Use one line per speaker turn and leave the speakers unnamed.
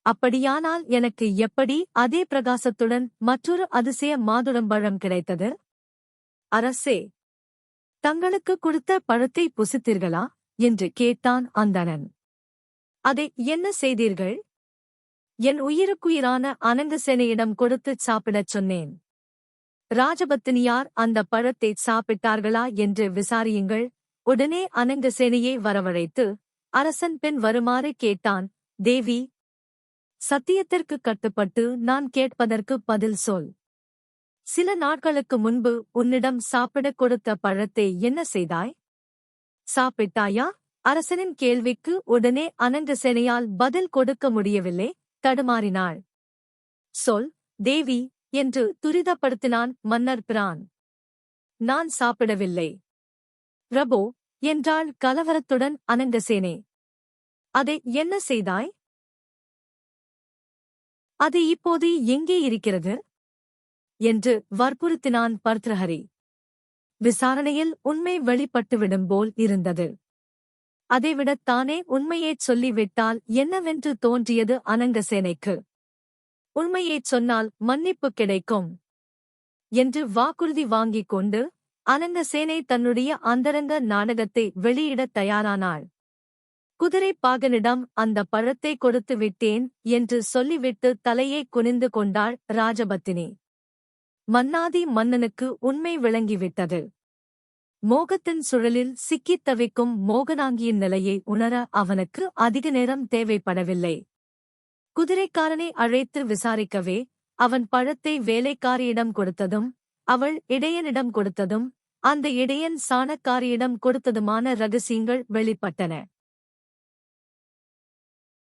அப்படியானால் எனக்கு எப்படி அதே பிரகாசத்துடன் மற்றொரு அதிசய மாதுளம்பழம் கிடைத்தது? அரசே, தங்களுக்கு கொடுத்த பழத்தை புசித்தீர்களா என்று கேட்டான் அந்தணன். அதை என்ன செய்தீர்கள்? என் உயிருக்குயிரான அனங்கசேனையிடம் கொடுத்துச் சாப்பிடச் சொன்னேன். ராஜபத்தினியார் அந்த பழத்தை சாப்பிட்டார்களா என்று விசாரியுங்கள். உடனே அனங்கசேனையை வரவழைத்து அரசன் பின் வருமாறு கேட்டான். தேவி, சத்தியத்திற்கு கட்டுப்பட்டு நான் கேட்பதற்கு பதில் சொல். சில நாட்களுக்கு முன்பு உன்னிடம் சாப்பிடக் கொடுத்த பழத்தை என்ன செய்தாய்? சாப்பிட்டாயா? அரசனின் கேள்விக்கு உடனே அனங்கசேனையால் பதில் கொடுக்க முடியவில்லை, தடுமாறினாள். சொல், தேவி என்று துரிதப்படுத்தினான் மன்னர் பிரான். நான் சாப்பிடவில்லை பிரபோ என்றாள் கலவரத்துடன் அனங்கசேனே. அதை என்ன செய்தாய்? அது இப்போது எங்கே இருக்கிறது என்று வற்புறுத்தினான் பர்த்ருஹரி. விசாரணையில் உண்மை வெளிப்பட்டுவிடும் போல் இருந்தது. அதைவிடத் தானே உண்மையைச் சொல்லிவிட்டால் என்னவென்று தோன்றியது அனங்கசேனைக்கு. உண்மையைச் சொன்னால் மன்னிப்பு கிடைக்கும் என்று வாக்குறுதி வாங்கிக் கொண்டு அனங்கசேனை தன்னுடைய அந்தரங்க நாடகத்தை வெளியிடத் தயாரானாள். குதிரைப்பாகனிடம் அந்த பழத்தை கொடுத்து விட்டேன் என்று சொல்லிவிட்டு தலையை குனிந்து கொண்டாள் ராஜபத்தினி. மன்னாதி மன்னனுக்கு உண்மை விளங்கிவிட்டது. மோகத்தின் சுழலில் சிக்கித் தவிக்கும் மோகனாங்கியின் நிலையை உணர அவனுக்கு அதிக நேரம் தேவைப்படவில்லை. குதிரைக்காரனை அழைத்து விசாரிக்கவே அவன் பழத்தை வேலைக்காரியிடம் கொடுத்ததும், அவள் இடையனிடம் கொடுத்ததும், அந்த இடையன் சாணக்காரியிடம் கொடுத்ததுமான ரகசியங்கள் வெளிப்பட்டன.